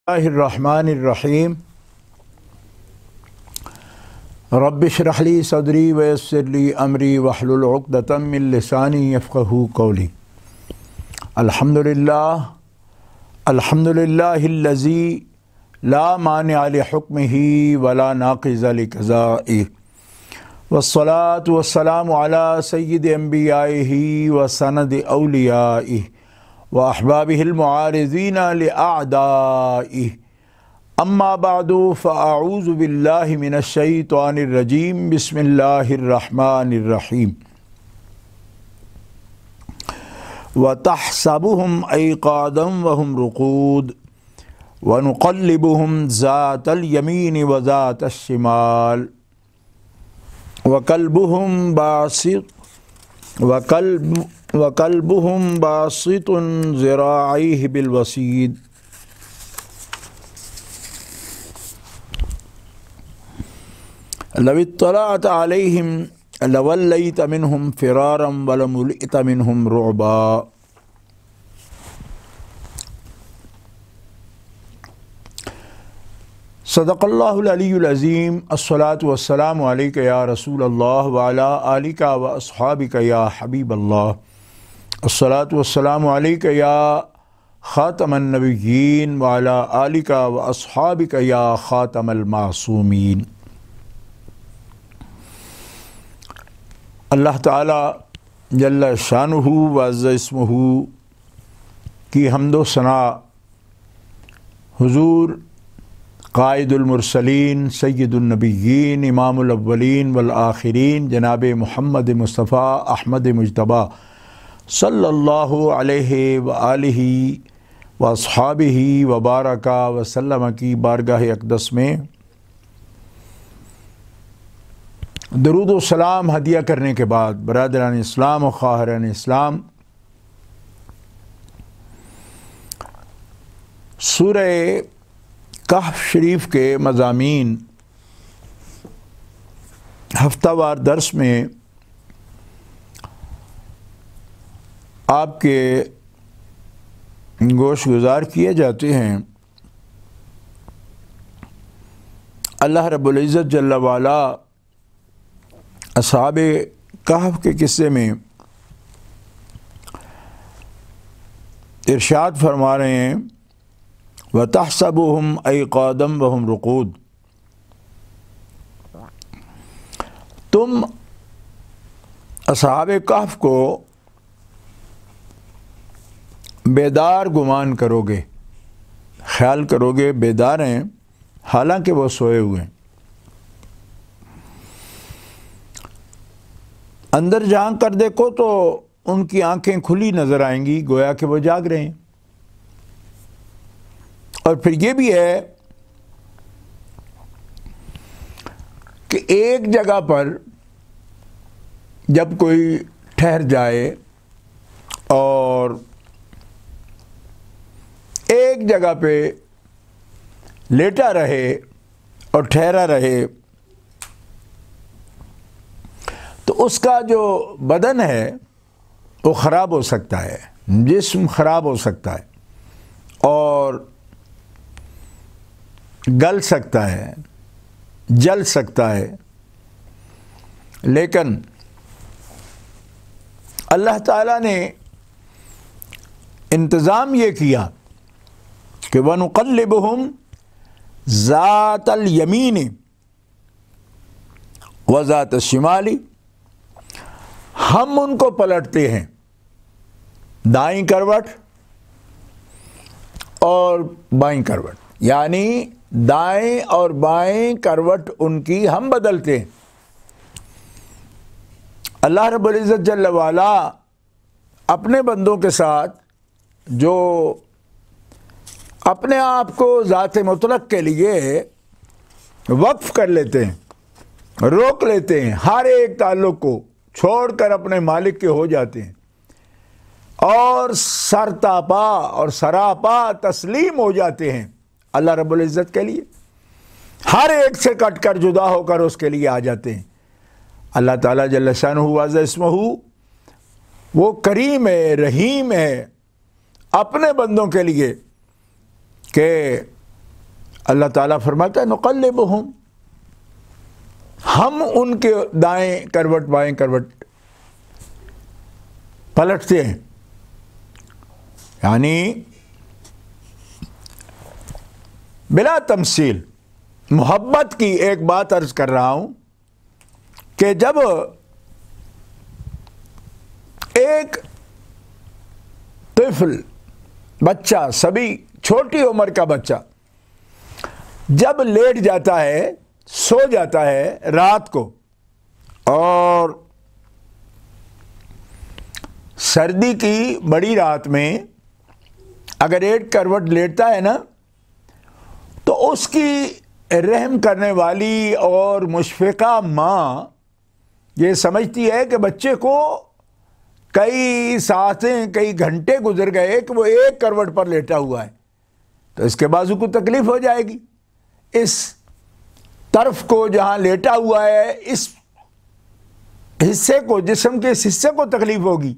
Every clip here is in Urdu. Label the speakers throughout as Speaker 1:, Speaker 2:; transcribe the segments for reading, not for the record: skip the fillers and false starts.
Speaker 1: الرحمن الرحیم رب اشرح لی صدری ویسر لی امری واحلل عقدۃ من لسانی یفقہوا قولی۔ الحمدللہ الذی لا مانع لحکمہ ولا ناقض لقضائہ، والصلاة والسلام علی سید انبیائہ وسند اولیائہ واحبابہ المعارضین لأعدائہ، اما بعد فاعوذ باللہ من الشیطان الرجیم، بسم اللہ الرحمن الرحیم۔ وتحسبهم ایقاظا وهم رقود ونقلبهم ذات الیمین وذات الشمال وقلبهم باسط ذراعیہ بالوسید۔ لو اطلعت علیہم لولیت منہم فرارا ولملئت منہم رعبا۔ صدق اللہ العلی العظیم۔ الصلاۃ والسلام علیک یا رسول اللہ وعلی آلک و اصحابک یا حبیب اللہ۔ الصلاۃ والسلام علیک یا خاتم النبیین وعلی آلک و اصحابک یا خاتم المعصومین۔ اللہ تعالی جل شانہ و عز اسمہ کی حمد و ثنا حضور قائد المرسلین سید النبیین امام الاولین والآخرین جناب محمد مصطفیٰ احمد مجتبیٰ صلی اللہ علیہ وآلہ واصحابہ وبارک وسلم کی بارگاہ اقدس میں درود و سلام ہدیہ کرنے کے بعد، برادران اسلام و خواہران اسلام، سورہ کہف شریف کے مضامین ہفتہ وار درس میں آپ کے گوش گزار کیے جاتے ہیں۔ اللہ رب العزت جل وعلا اصحاب کہف کے قصے میں ارشاد فرما رہے ہیں، وَتَحْسَبُهُمْ أَيْقَاظًا وَهُمْ رُقُودٌ۔ تم اصحاب کہف کو بیدار گمان کرو گے، خیال کرو گے بیدار ہیں، حالانکہ وہ سوئے ہوئے ہیں۔ اندر جھانک کر دیکھو تو ان کی آنکھیں کھلی نظر آئیں گی، گویا کہ وہ جاگ رہے ہیں۔ اور پھر یہ بھی ہے کہ ایک جگہ پر جب کوئی ٹھہر جائے اور ایک جگہ پہ لیٹا رہے اور ٹھہرا رہے تو اس کا جو بدن ہے وہ خراب ہو سکتا ہے، جسم خراب ہو سکتا ہے اور گل سکتا ہے، جل سکتا ہے۔ لیکن اللہ تعالیٰ نے انتظام یہ کیا کہ وَنُقَلِّبُهُمْ ذَاتَ الْيَمِينِ وَذَاتَ الشِّمَالِ، ہم ان کو پلٹتے ہیں دائیں کروٹ اور بائیں کروٹ، یعنی دائیں اور بائیں کروٹ ان کی ہم بدلتے ہیں۔ اللہ رب العزت جل وعلا اپنے بندوں کے ساتھ جو اپنے آپ کو ذات مطلق کے لیے وقف کر لیتے ہیں، روک لیتے ہیں، ہر ایک تعلق کو چھوڑ کر اپنے مالک کے ہو جاتے ہیں اور سرتاپا اور سراپا تسلیم ہو جاتے ہیں اللہ رب العزت کے لیے، ہر ایک سے کٹ کر جدا ہو کر اس کے لیے آ جاتے ہیں۔ اللہ تعالیٰ جل شانہ وعز اسمہ وہ کریم ہے، رحیم ہے اپنے بندوں کے لیے کہ اللہ تعالیٰ فرماتا ہے نقلبہم، ہم ان کے دائیں کروٹ بائیں کروٹ پلٹتے ہیں. یعنی بلا تمثیل محبت کی ایک بات عرض کر رہا ہوں کہ جب ایک طفل بچہ، سبھی چھوٹی عمر کا بچہ جب لیٹ جاتا ہے، سو جاتا ہے رات کو، اور سردی کی بڑی رات میں اگر ایک کروٹ لیٹتا ہے نا، تو اس کی رحم کرنے والی اور مشفقہ ماں یہ سمجھتی ہے کہ بچے کو کئی ساعتیں، کئی گھنٹے گزر گئے کہ وہ ایک کروٹ پر لیٹا ہوا ہے، تو اس کے بازو کو تکلیف ہو جائے گی. اس طرف کو جہاں لیٹا ہوا ہے، اس حصے کو، جسم کے اس حصے کو تکلیف ہوگی،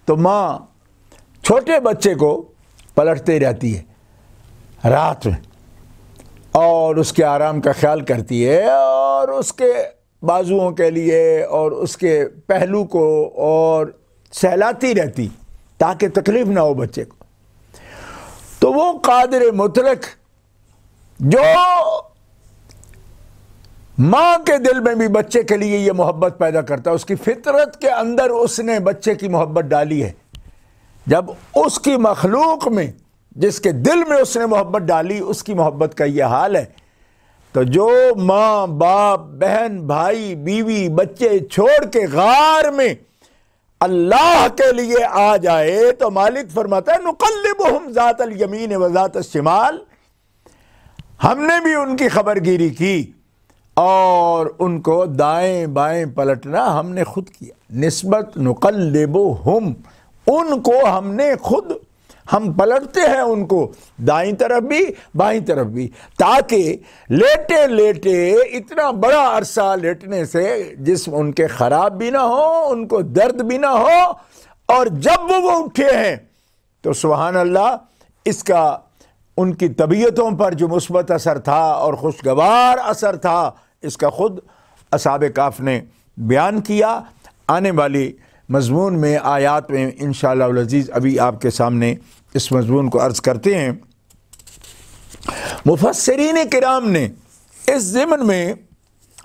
Speaker 1: تو ماں چھوٹے بچے کو پلٹتے رہتی ہے رات میں، اور اس کے آرام کا خیال کرتی ہے، اور اس کے بازوؤں کے لیے اور اس کے پہلو کو اور سہلاتی رہتی تاکہ تکلیف نہ ہو بچے کو. تو وہ قادر مطلق جو ماں کے دل میں بھی بچے کے لیے یہ محبت پیدا کرتا ہے، اس کی فطرت کے اندر اس نے بچے کی محبت ڈالی ہے. جب اس کی مخلوق میں، جس کے دل میں اس نے محبت ڈالی، اس کی محبت کا یہ حال ہے، تو جو ماں، باپ، بہن، بھائی، بیوی، بچے چھوڑ کے غار میں اللہ کے لیے آ جائے، تو مالک فرماتا ہے نقلبہم ذات الیمین و ذات الشمال، ہم نے بھی ان کی خبر گیری کی اور ان کو دائیں بائیں پلٹنا ہم نے خود کیا. نسبت نقلبہم، ان کو ہم نے خود، ہم پلٹتے ہیں ان کو دائیں طرف بھی بائیں طرف بھی، تاکہ لیٹے لیٹے اتنا بڑا عرصہ لیٹنے سے جسم ان کے خراب بھی نہ ہو، ان کو درد بھی نہ ہو، اور جب وہ اٹھے ہیں تو سبحان اللہ، اس کا ان کی طبیعتوں پر جو مثبت اثر تھا اور خوشگوار اثر تھا، اس کا خود اصحاب کہف نے بیان کیا. آنے والی مضمون میں، آیات میں انشاءاللہ العزیز ابھی آپ کے سامنے اس مضمون کو عرض کرتے ہیں. مفسرین کرام نے اس ضمن میں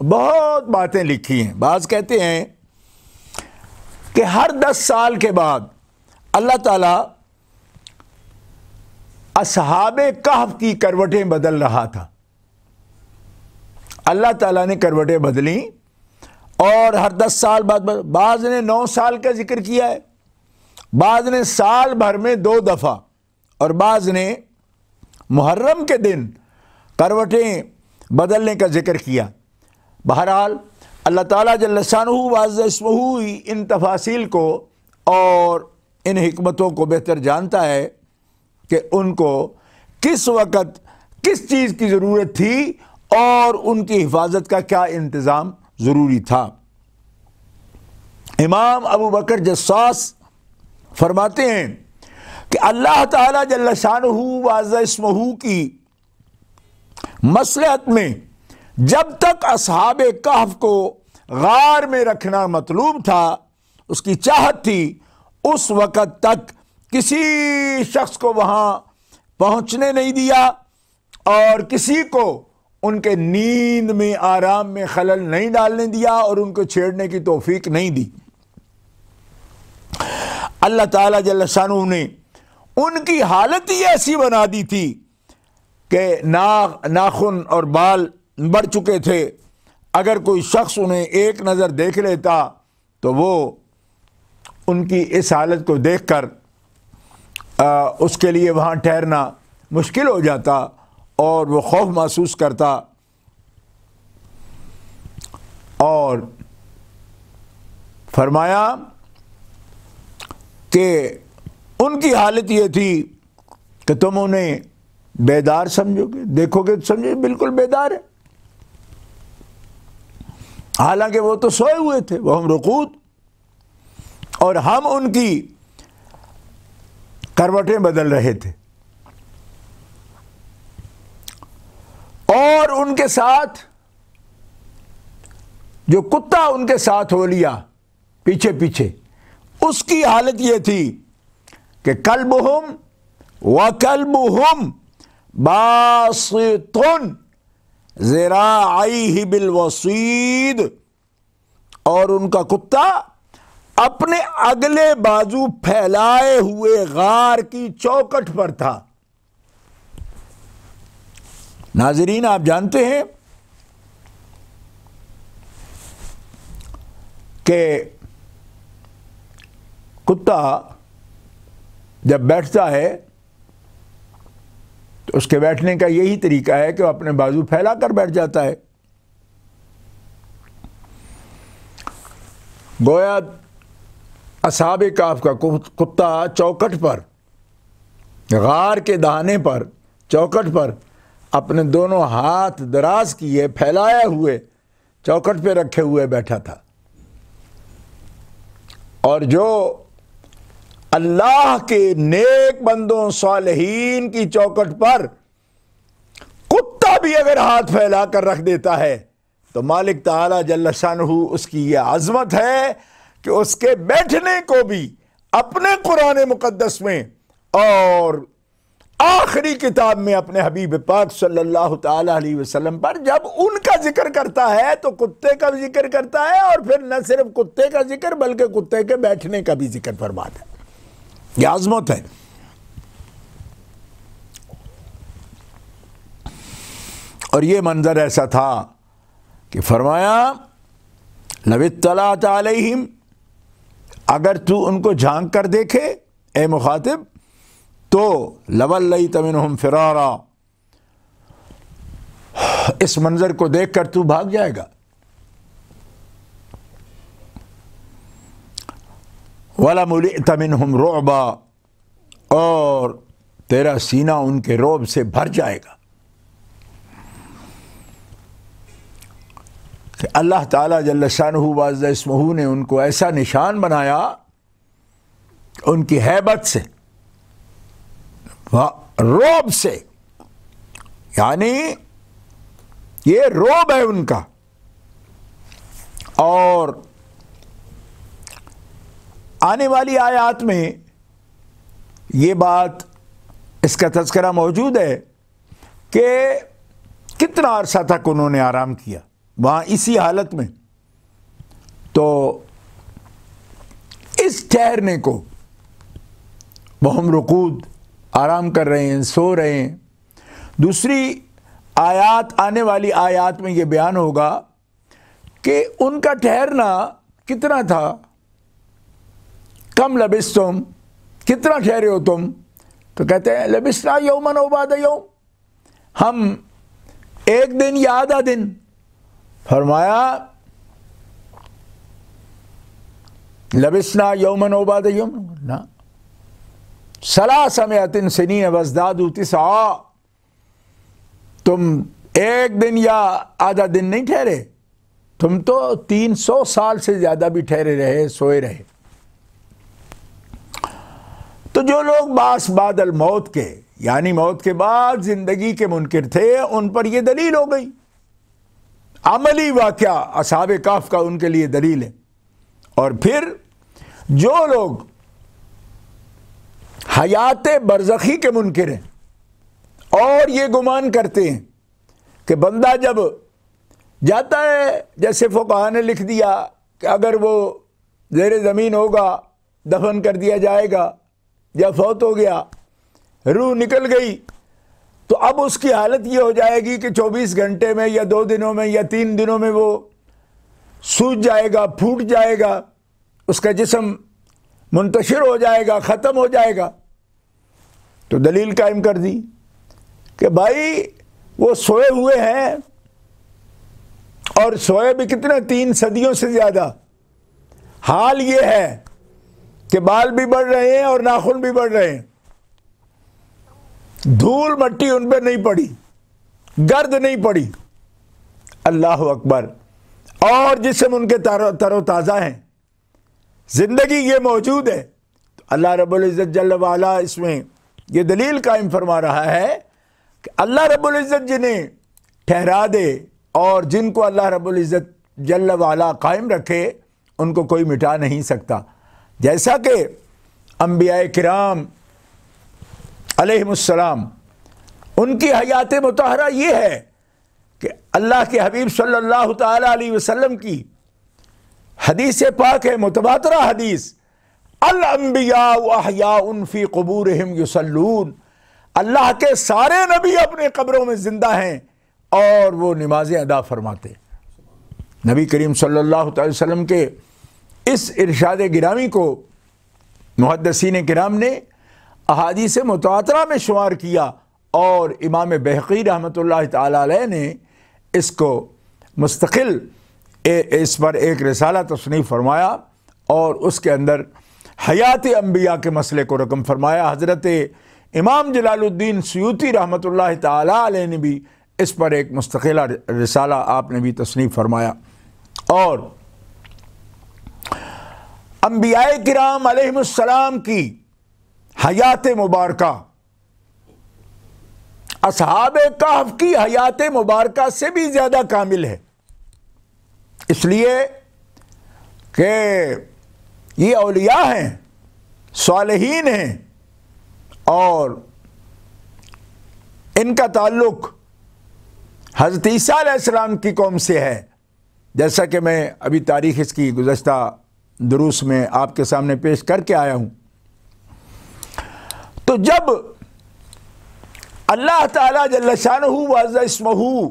Speaker 1: بہت باتیں لکھی ہیں. بعض کہتے ہیں کہ ہر 10 سال کے بعد اللہ تعالیٰ اصحاب کہف کی کروٹیں بدل رہا تھا. اللہ تعالیٰ نے کروٹیں بدلیں، اور ہر 10 سال بعد، بعض نے 9 سال کا ذکر کیا ہے، بعض نے سال بھر میں 2 دفعہ، اور بعض نے محرم کے دن کروٹیں بدلنے کا ذکر کیا. بہرحال اللہ تعالیٰ جل شانہ وعز اسمہ ان تفاصیل کو اور ان حکمتوں کو بہتر جانتا ہے کہ ان کو کس وقت کس چیز کی ضرورت تھی اور ان کی حفاظت کا کیا انتظام ضروری تھا. امام ابو بکر جصاص فرماتے ہیں کہ اللہ تعالیٰ جل شانہ وعز اسمہ کی مصلحت میں جب تک اصحاب کہف کو غار میں رکھنا مطلوب تھا، اس کی چاہت تھی، اس وقت تک کسی شخص کو وہاں پہنچنے نہیں دیا، اور کسی کو ان کے نیند میں، آرام میں خلل نہیں ڈالنے دیا، اور ان کو چھیڑنے کی توفیق نہیں دی. اللہ تعالیٰ جل شانہ نے ان کی حالت ہی ایسی بنا دی تھی کہ ناخن اور بال بڑھ چکے تھے. اگر کوئی شخص انہیں ایک نظر دیکھ لیتا تو وہ ان کی اس حالت کو دیکھ کر اس کے لیے وہاں ٹھہرنا مشکل ہو جاتا، اور وہ خوف محسوس کرتا. اور فرمایا کہ ان کی حالت یہ تھی کہ تم انہیں بیدار سمجھو گے، دیکھو گے تو سمجھو بالکل بیدار ہے، حالانکہ وہ تو سوئے ہوئے تھے، وہ ہم رقود، اور ہم ان کی کروٹیں بدل رہے تھے. ان کے ساتھ جو کتا ان کے ساتھ ہو لیا پیچھے پیچھے، اس کی حالت یہ تھی کہ کلبہم وکلبہم باسط ذراعیہ بالوصید، اور ان کا کتا اپنے اگلے بازو پھیلائے ہوئے غار کی چوکٹ پر تھا۔ ناظرین، آپ جانتے ہیں کہ کتا جب بیٹھتا ہے تو اس کے بیٹھنے کا یہی طریقہ ہے کہ وہ اپنے بازو پھیلا کر بیٹھ جاتا ہے۔ گویا اصحاب کہف کا کتا چوکٹ پر، غار کے دہانے پر، چوکٹ پر اپنے دونوں ہاتھ دراز کیے پھیلائے ہوئے چوکٹ پہ رکھے ہوئے بیٹھا تھا، اور جو اللہ کے نیک بندوں صالحین کی چوکٹ پر کتا بھی اگر ہاتھ پھیلا کر رکھ دیتا ہے تو مالک تعالی جل شانہ اس کی یہ عظمت ہے کہ اس کے بیٹھنے کو بھی اپنے قرآن مقدس میں اور آخری کتاب میں اپنے حبیب پاک صلی اللہ تعالی علیہ وسلم پر جب ان کا ذکر کرتا ہے تو کتے کا بھی ذکر کرتا ہے، اور پھر نہ صرف کتے کا ذکر بلکہ کتے کے بیٹھنے کا بھی ذکر فرماتا ہے۔ یہ عظمت ہے۔ اور یہ منظر ایسا تھا کہ فرمایا لو اطلعت علیہم، اگر تو ان کو جھانک کر دیکھے اے مخاطب تو لولیت منہم فرارا، اس منظر کو دیکھ کر تو بھاگ جائے گا۔ وَلَمُلِئْتَ مِنْهُمْ رُعْبًا، اور تیرا سینہ ان کے رعب سے بھر جائے گا۔ کہ اللہ تعالیٰ جل شانہ وعز اسمہ نے ان کو ایسا نشان بنایا ان کی ہیبت سے، رعب سے، یعنی یہ رعب ہے ان کا۔ اور آنے والی آیات میں یہ بات، اس کا تذکرہ موجود ہے کہ کتنا عرصہ تک انہوں نے آرام کیا وہاں اسی حالت میں۔ تو اس ٹھہرنے کو وہم رقود، آرام کر رہے ہیں، سو رہے ہیں۔ دوسری آیات، آنے والی آیات میں یہ بیان ہوگا کہ ان کا ٹھہرنا کتنا تھا۔ کم لبستم، کتنا ٹھہرے ہو تم؟ تو کہتے ہیں لبسنا یومن و بعد یوم، ہم ایک دن یا آدھا دن۔ فرمایا لبسنا یومن و بعد یوم، نہ، ثلاثمائۃ سنین وازدادوا تسعا، تم ایک دن یا آدھا دن نہیں ٹھہرے، تم تو 300 سال سے زیادہ بھی ٹھہرے رہے، سوئے رہے۔ تو جو لوگ باس بعد الموت کے، یعنی موت کے بعد زندگی کے منکر تھے، ان پر یہ دلیل ہو گئی۔ عملی واقعہ اصحاب کہف کا ان کے لیے دلیل ہے۔ اور پھر جو لوگ حیات برزخی کے منکر ہیں اور یہ گمان کرتے ہیں کہ بندہ جب جاتا ہے، جیسے فقہاء نے لکھ دیا کہ اگر وہ زیر زمین ہوگا دفن کر دیا جائے گا، یا فوت ہو گیا، روح نکل گئی، تو اب اس کی حالت یہ ہو جائے گی کہ 24 گھنٹے میں یا 2 دنوں میں یا 3 دنوں میں وہ سوج جائے گا، پھوٹ جائے گا، اس کا جسم منتشر ہو جائے گا، ختم ہو جائے گا۔ تو دلیل قائم کر دی کہ بھائی وہ سوئے ہوئے ہیں، اور سوئے بھی کتنے، 3 صدیوں سے زیادہ۔ حال یہ ہے کہ بال بھی بڑھ رہے ہیں اور ناخن بھی بڑھ رہے ہیں، دھول مٹی ان پہ نہیں پڑی، گرد نہیں پڑی۔ اللہ اکبر۔ اور جسم ان کے تر و تازہ ہیں، زندگی یہ موجود ہے۔ تو اللہ رب العزت جل وعلا اس میں یہ دلیل قائم فرما رہا ہے کہ اللہ رب العزت جنہیں ٹھہرا دے اور جن کو اللہ رب العزت جل وعلا قائم رکھے ان کو کوئی مٹا نہیں سکتا. جیسا کہ انبیاء کرام علیہم السلام ان کی حیات مطہرہ یہ ہے کہ اللہ کے حبیب صلی اللہ تعالی علیہ وسلم کی حدیث پاک ہے، متواترہ حدیث، الانبیاء احیاء فی قبورہم یصلون، اللہ کے سارے نبی اپنے قبروں میں زندہ ہیں اور وہ نمازیں ادا فرماتے. نبی کریم صلی اللہ علیہ وسلم کے اس ارشاد گرامی کو محدثین کرام نے احادیث متواترہ میں شمار کیا اور امام بہقی رحمۃ اللہ تعالی علیہ نے اس کو مستقل اس پر ایک رسالہ تصنیف فرمایا اور اس کے اندر حیات انبیاء کے مسئلے کو رقم فرمایا. حضرت امام جلال الدین سیوطی رحمۃ اللہ تعالی علیہ نے بھی اس پر ایک مستقل رسالہ آپ نے بھی تصنیف فرمایا. اور انبیاء کرام علیہم السلام کی حیات مبارکہ اصحاب کہف کی حیات مبارکہ سے بھی زیادہ کامل ہے، اس لیے کہ یہ اولیاء ہیں، صالحین ہیں اور ان کا تعلق حضرت عیسیٰ علیہ السلام کی قوم سے ہے، جیسا کہ میں ابھی تاریخ اس کی گزشتہ دروس میں آپ کے سامنے پیش کر کے آیا ہوں. تو جب اللہ تعالیٰ جل شانہ وعز اسمہ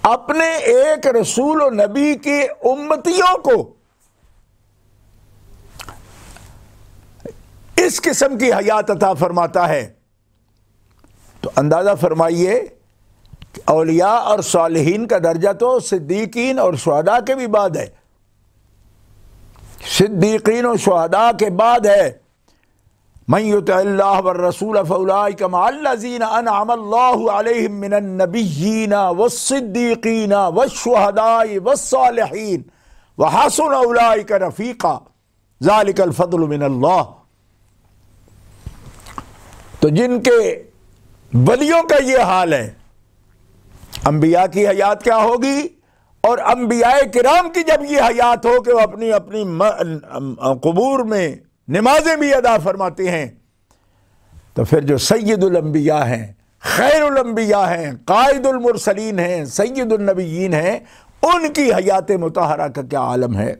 Speaker 1: اپنے ایک رسول و نبی کے امتیوں کو اس قسم کی حیات عطا فرماتا ہے تو اندازہ فرمائیے کہ اولیاء اور صالحین کا درجہ تو صدیقین اور شہداء کے بھی بعد ہے، صدیقین اور شہداء کے بعد ہے. من یطع اللہ والرسول فاولئک مع الذین انعم اللہ علیہم من النبیین والصدیقین والشہداء والصالحین وحسن اولئک رفیقا ذلک الفضل من اللہ. تو جن کے ولیوں کا یہ حال ہے، انبیاء کی حیات کیا ہوگی، اور انبیاء کرام کی جب یہ حیات ہو کہ وہ اپنی اپنی قبور میں نمازیں بھی ادا فرماتے ہیں، تو پھر جو سید الانبیاء ہیں، خیر الانبیاء ہیں، قائد المرسلین ہیں، سید النبیین ہیں، ان کی حیات مطہرہ کا کیا عالم ہے.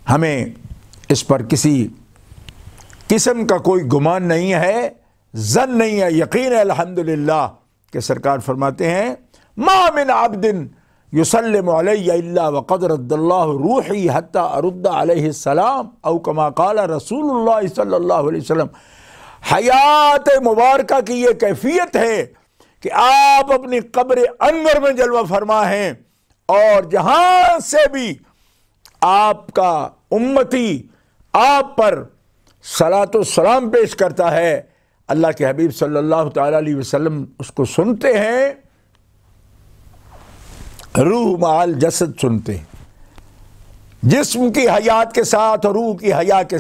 Speaker 1: ہمیں اس پر کسی قسم کا کوئی گمان نہیں ہے، ظن نہیں ہے، یقین ہے الحمدللہ کہ سرکار فرماتے ہیں ما من عبد یسلم علی الا وقد رد اللہ روحی حتی ارد علیہ السلام او کما قال رسول اللہ صلی اللہ علیہ وسلم. حیات مبارکہ کی یہ کیفیت ہے کہ آپ اپنی قبر انور میں جلوہ فرما ہیں اور جہاں سے بھی آپ کا امتی آپ پر صلاۃ و سلام پیش کرتا ہے، اللہ کے حبیب صلی اللہ تعالی علیہ وسلم اس کو سنتے ہیں، روح مع جسد سنتے ہیں، جسم کی حیات کے ساتھ اور روح کی حیات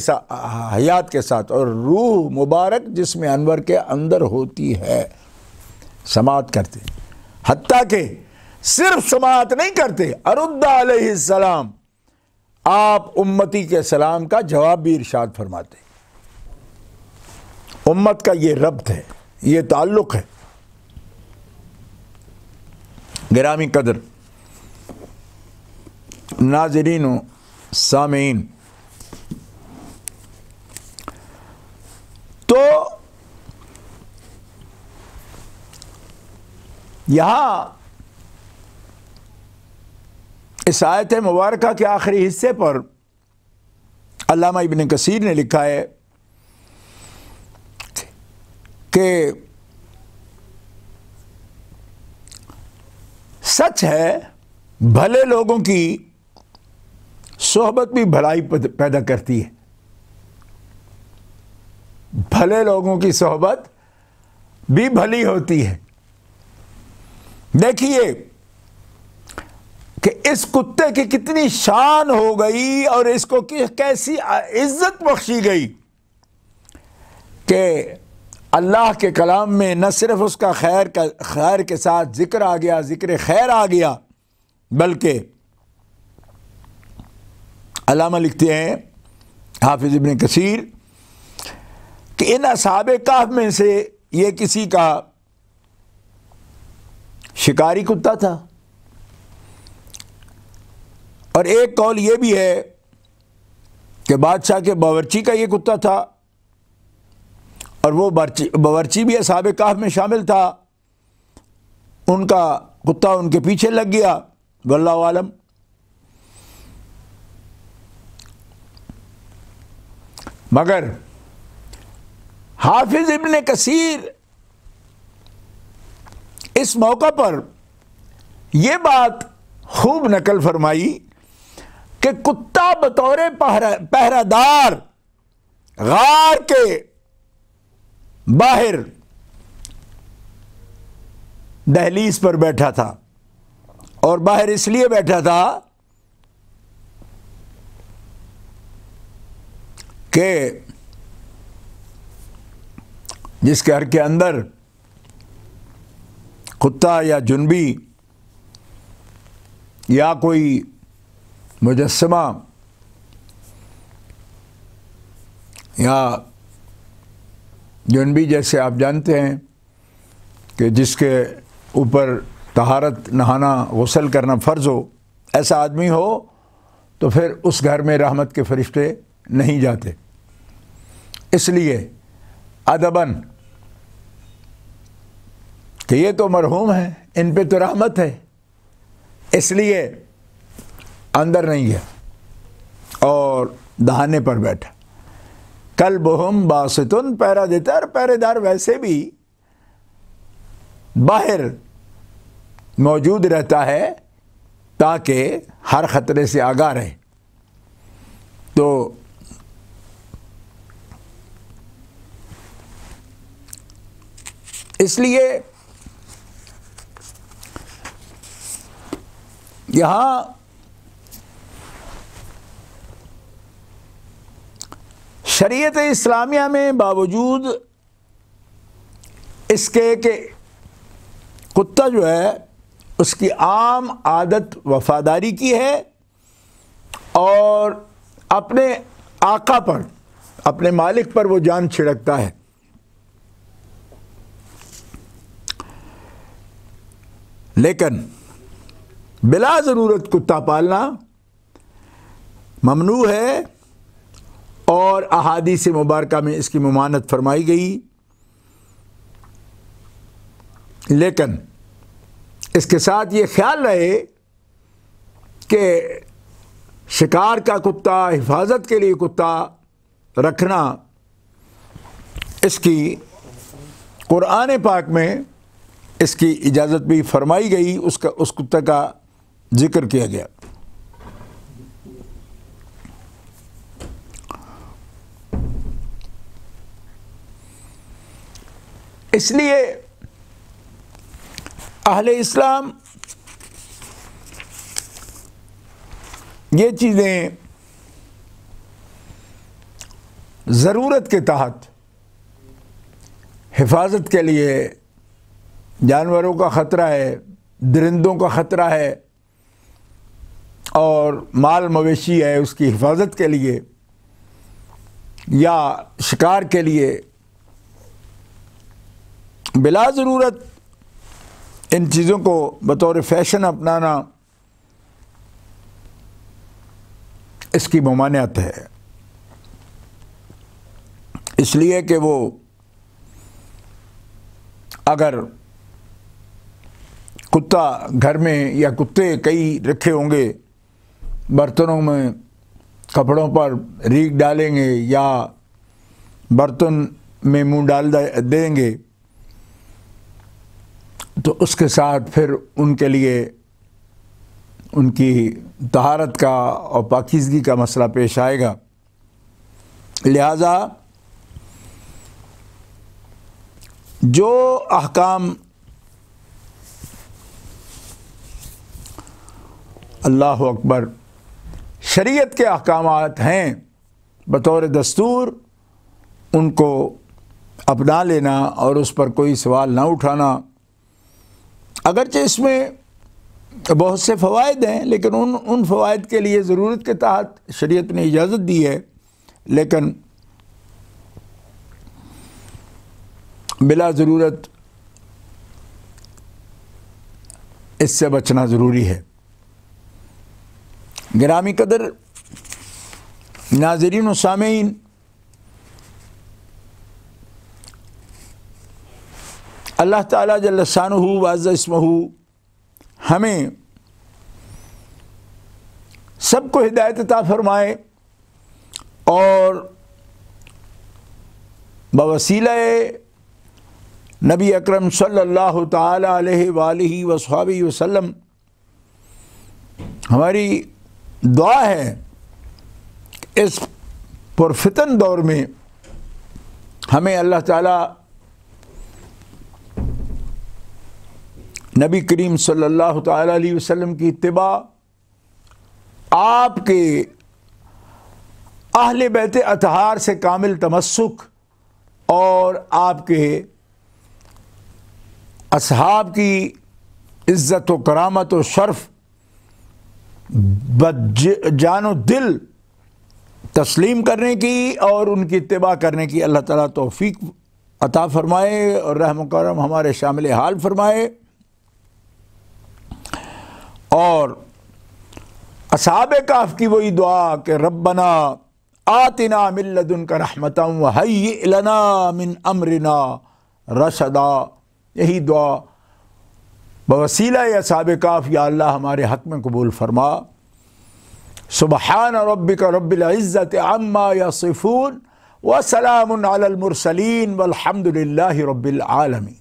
Speaker 1: کے ساتھ، اور روح مبارک جسم انور کے اندر ہوتی ہے، سماعت کرتے ہیں. حتیٰ کہ صرف سماعت نہیں کرتے، ارد علیہ السلام، آپ امتی کے سلام کا جواب بھی ارشاد فرماتے ہیں. امت کا یہ ربط ہے، یہ تعلق ہے. گرامی قدر ناظرین و سامعین، تو یہاں اس آیت مبارکہ کے آخری حصے پر علامہ ابن کثیر نے لکھا ہے کہ سچ ہے بھلے لوگوں کی صحبت بھی بھلائی پیدا کرتی ہے، بھلے لوگوں کی صحبت بھی بھلی ہوتی ہے. دیکھیے کہ اس کتے کی کتنی شان ہو گئی اور اس کو کیسی عزت بخشی گئی کہ اللہ کے کلام میں نہ صرف اس کا خیر کے ساتھ ذکر آ گیا، ذکر خیر آ گیا، بلکہ علامہ لکھتے ہیں حافظ ابن کثیر کہ ان اصحاب کہف میں سے یہ کسی کا شکاری کتا تھا، اور ایک قول یہ بھی ہے کہ بادشاہ کے باورچی کا یہ کتا تھا، اور وہ باورچی بھی اصحاب کہف میں شامل تھا، ان کا کتا ان کے پیچھے لگ گیا، واللہ عالم۔ مگر حافظ ابن کثیر اس موقع پر یہ بات خوب نقل فرمائی کہ کتا بطور پہرہ دار غار کے باہر دہلیز پر بیٹھا تھا، اور باہر اس لیے بیٹھا تھا کہ جس گھر کے اندر کتا یا جنبی یا کوئی مجسمہ یا جنبی جیسے آپ جانتے ہیں کہ جس کے اوپر طہارت، نہانا، غسل کرنا فرض ہو، ایسا آدمی ہو تو پھر اس گھر میں رحمت کے فرشتے نہیں جاتے، اس لیے ادباً کہ یہ تو مرحوم ہیں، ان پہ تو رحمت ہے، اس لیے اندر نہیں گیا اور دہانے پر بیٹھا۔ کلبہم باسطن، پہرا دیتا ہے، اور پہرے دار ویسے بھی باہر موجود رہتا ہے تاکہ ہر خطرے سے آگاہ رہے۔ تو اس لیے یہاں شریعت اسلامیہ میں باوجود اس کے کہ کتا جو ہے اس کی عام عادت وفاداری کی ہے اور اپنے آقا پر، اپنے مالک پر وہ جان چھڑکتا ہے، لیکن بلا ضرورت کتا پالنا ممنوع ہے، اور احادیث مبارکہ میں اس کی ممانعت فرمائی گئی۔ لیکن اس کے ساتھ یہ خیال رہے کہ شکار کا کتا، حفاظت کے لیے کتا رکھنا، اس کی قرآن پاک میں اس کی اجازت بھی فرمائی گئی، اس کتے کا ذکر کیا گیا۔ اس لیے اہل اسلام یہ چیزیں ضرورت کے تحت حفاظت کے لیے، جانوروں کا خطرہ ہے، درندوں کا خطرہ ہے، اور مال مویشی ہے، اس کی حفاظت کے لیے یا شکار کے لیے بلا ضرورت ان چیزوں کو بطور فیشن اپنانا، اس کی ممانعت ہے، اس لیے کہ وہ اگر کتا گھر میں یا کتے کئی رکھے ہوں گے برتنوں میں، کپڑوں پر ریگ ڈالیں گے یا برتن میں منہ ڈال دیں گے، تو اس کے ساتھ پھر ان کے لیے ان کی طہارت کا اور پاکیزگی کا مسئلہ پیش آئے گا۔ لہذا جو احکام اللہ اکبر شریعت کے احکامات ہیں بطور دستور، ان کو اپنا لینا اور اس پر کوئی سوال نہ اٹھانا، اگرچہ اس میں بہت سے فوائد ہیں، لیکن ان فوائد کے لیے ضرورت کے تحت شریعت نے اجازت دی ہے، لیکن بلا ضرورت اس سے بچنا ضروری ہے۔ گرامی قدر ناظرین و سامعین، اللہ تعالیٰ جل شانہ وعز اسمہ ہمیں سب کو ہدایت عطا فرمائے اور بوسیلہ نبی اکرم صلی اللہ تعالی علیہ وآلہ وصحبہ وسلم ہماری دعا ہے کہ اس پرفتن دور میں ہمیں اللہ تعالیٰ نبی کریم صلی اللہ تعالی علیہ وسلم کی اتباع، آپ کے اہل بیت اطہار سے کامل تمسک اور آپ کے اصحاب کی عزت و کرامت و شرف جان و دل تسلیم کرنے کی اور ان کی اتباع کرنے کی اللہ تعالیٰ توفیق عطا فرمائے اور رحم و کرم ہمارے شامل حال فرمائے۔ اور اصحاب کہف کی وہی دعا کہ ربنا آتنا من لدنک رحمتا وہیئ لنا من امرنا رشدا، یہی دعا بوسیلہ اصحاب کہف یا اللہ ہمارے حق میں قبول فرما۔ سبحان ربک رب العزت عما یصفون وسلام علی المرسلین والحمد للہ رب العالمین۔